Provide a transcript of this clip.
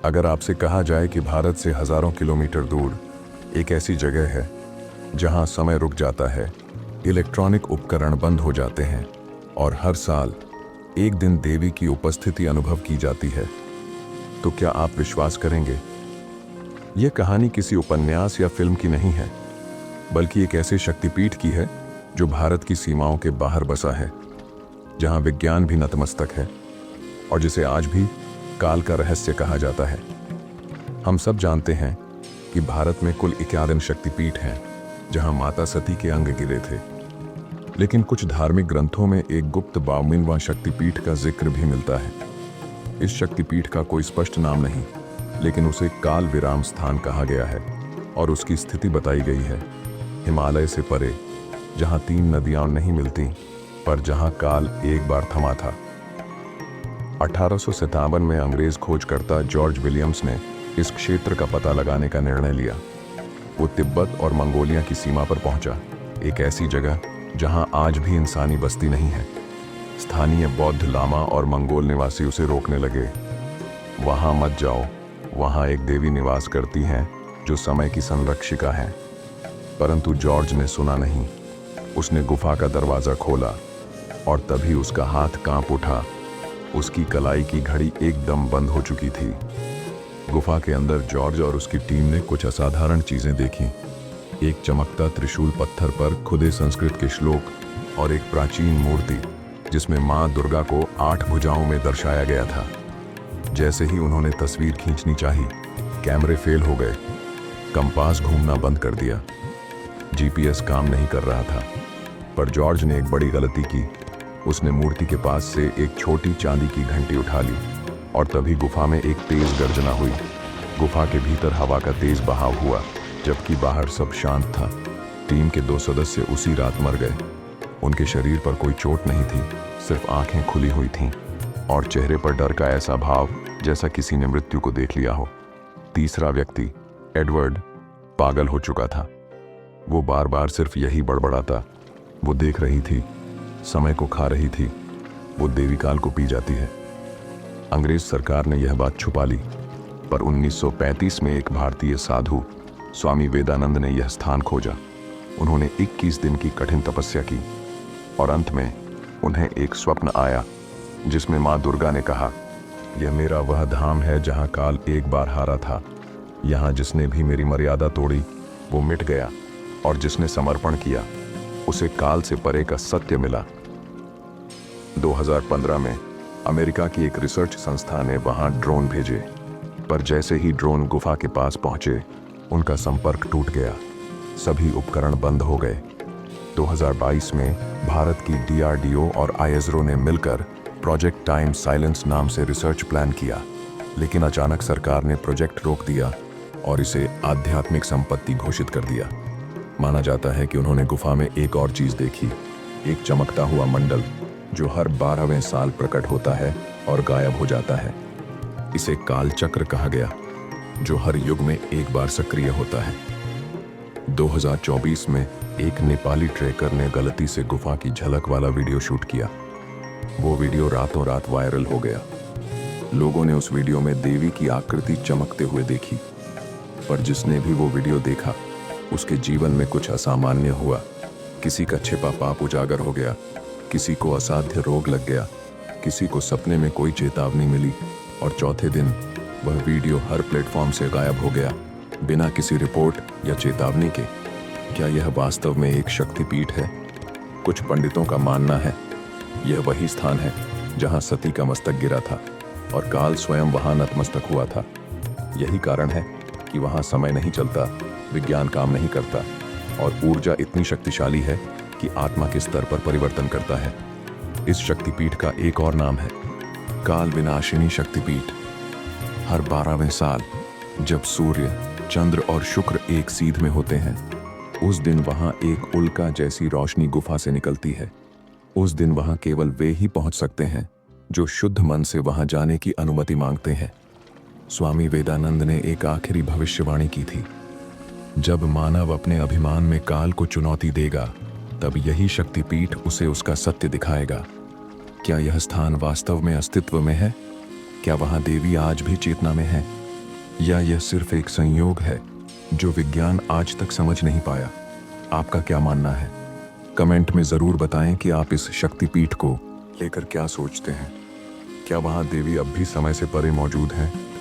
अगर आपसे कहा जाए कि भारत से हजारों किलोमीटर दूर एक ऐसी जगह है जहां समय रुक जाता है, इलेक्ट्रॉनिक उपकरण बंद हो जाते हैं और हर साल एक दिन देवी की उपस्थिति अनुभव की जाती है, तो क्या आप विश्वास करेंगे? यह कहानी किसी उपन्यास या फिल्म की नहीं है, बल्कि एक ऐसे शक्तिपीठ की है जो भारत की सीमाओं के बाहर बसा है, जहां विज्ञान भी नतमस्तक है और जिसे आज भी काल का रहस्य कहा जाता है। हम सब जानते हैं कि भारत में कुल 51 शक्तिपीठ हैं, जहां माता सती के अंग गिरे थे। लेकिन कुछ धार्मिक ग्रंथों में एक गुप्त 52वां शक्तिपीठ का जिक्र भी मिलता है। इस शक्तिपीठ का कोई स्पष्ट नाम नहीं, लेकिन उसे काल विराम स्थान कहा गया है और उसकी स्थिति बताई गई है हिमालय से परे, जहां 3 नदियां नहीं मिलती, पर जहां काल एक बार थमा था। 1857 में अंग्रेज खोजकर्ता जॉर्ज विलियम्स ने इस क्षेत्र का पता लगाने का निर्णय लिया। वो तिब्बत और मंगोलिया की सीमा पर पहुंचा, एक ऐसी जगह जहां आज भी इंसानी बस्ती नहीं है। स्थानीय बौद्ध लामा और मंगोल निवासी उसे रोकने लगे। वहां मत जाओ, वहां एक देवी निवास करती है जो समय की संरक्षिका है। परंतु जॉर्ज ने सुना नहीं। उसने गुफा का दरवाजा खोला और तभी उसका हाथ कांप उठा। उसकी कलाई की घड़ी एकदम बंद हो चुकी थी। गुफा के अंदर जॉर्ज और उसकी टीम ने कुछ असाधारण चीजें देखी। एक चमकता त्रिशूल पत्थर पर खुदे संस्कृत के श्लोक और एक प्राचीन मूर्ति जिसमें मां दुर्गा को 8 भुजाओं में दर्शाया गया था। जैसे ही उन्होंने तस्वीर खींचनी चाही, कैमरे फेल हो गए, कंपास घूमना बंद कर दिया, जीपीएस काम नहीं कर रहा था। पर जॉर्ज ने एक बड़ी गलती की। उसने मूर्ति के पास से एक छोटी चांदी की घंटी उठा ली और तभी गुफा में एक तेज गर्जना हुई। गुफा के भीतर हवा का तेज बहाव हुआ, जबकि बाहर सब शांत था। टीम के 2 सदस्य उसी रात मर गए। उनके शरीर पर कोई चोट नहीं थी, सिर्फ आंखें खुली हुई थीं और चेहरे पर डर का ऐसा भाव जैसा किसी ने मृत्यु को देख लिया हो। तीसरा व्यक्ति, एडवर्ड, पागल हो चुका था। वो बार बार सिर्फ यही बड़बड़ाता। वो देख रही थी, समय को खा रही थी, वो देवी काल को पी जाती है। अंग्रेज सरकार ने यह बात छुपा ली, पर 1935 में एक भारतीय साधु स्वामी वेदानंद ने यह स्थान खोजा। उन्होंने 21 दिन की कठिन तपस्या की और अंत में उन्हें एक स्वप्न आया जिसमें मां दुर्गा ने कहा, यह मेरा वह धाम है जहां काल एक बार हारा था। यहां जिसने भी मेरी मर्यादा तोड़ी वो मिट गया और जिसने समर्पण किया उसे काल से परे का सत्य मिला। 2015 में अमेरिका की एक रिसर्च संस्था ने वहां ड्रोन भेजे, पर जैसे ही ड्रोन गुफा के पास पहुंचे, उनका संपर्क टूट गया। सभी उपकरण बंद हो गए। 2022 में भारत की डीआरडीओ और आईएसआरओ ने मिलकर प्रोजेक्ट टाइम साइलेंस नाम से रिसर्च प्लान किया, लेकिन अचानक सरकार ने प्रोजेक्ट रोक दिया और इसे आध्यात्मिक संपत्ति घोषित कर दिया। माना जाता है कि उन्होंने गुफा में एक और चीज देखी, एक चमकता हुआ मंडल जो हर 12वें साल प्रकट होता है और गायब हो जाता है। इसे काल चक्र कहा गया, जो हर युग में एक बार सक्रिय होता है। 2024 में एक नेपाली ट्रेकर ने गलती से गुफा की झलक वाला वीडियो शूट किया। वो वीडियो रातों रात वायरल हो गया। लोगों ने उस वीडियो में देवी की आकृति चमकते हुए देखी, पर जिसने भी वो वीडियो देखा उसके जीवन में कुछ असामान्य हुआ। किसी का छिपा पाप उजागर हो गया, किसी को असाध्य रोग लग गया, किसी को सपने में कोई चेतावनी मिली और चौथे दिन वह वीडियो हर प्लेटफॉर्म से गायब हो गया, बिना किसी रिपोर्ट या चेतावनी के। क्या यह वास्तव में एक शक्तिपीठ है? कुछ पंडितों का मानना है यह वही स्थान है जहां सती का मस्तक गिरा था और काल स्वयं वहां नतमस्तक हुआ था। यही कारण है कि वहां समय नहीं चलता, विज्ञान काम नहीं करता और ऊर्जा इतनी शक्तिशाली है कि आत्मा के स्तर पर परिवर्तन करता है। इस शक्तिपीठ का एक और नाम है काल विनाशिनी शक्तिपीठ। हर 12वें साल जब सूर्य, चंद्र और शुक्र एक सीध में होते हैं, उस दिन वहां एक उल्का जैसी रोशनी गुफा से निकलती है। उस दिन वहां केवल वे ही पहुंच सकते हैं जो शुद्ध मन से वहां जाने की अनुमति मांगते हैं। स्वामी वेदानंद ने एक आखिरी भविष्यवाणी की थी, जब मानव अपने अभिमान में काल को चुनौती देगा, तब यही शक्तिपीठ उसे उसका सत्य दिखाएगा। क्या यह स्थान वास्तव में अस्तित्व में है? क्या वहां देवी आज भी चेतना में है? या यह सिर्फ एक संयोग है जो विज्ञान आज तक समझ नहीं पाया? आपका क्या मानना है? कमेंट में ज़रूर बताएं कि आप इस शक्तिपीठ को लेकर क्या सोचते हैं। क्या वहाँ देवी अब भी समय से परे मौजूद हैं?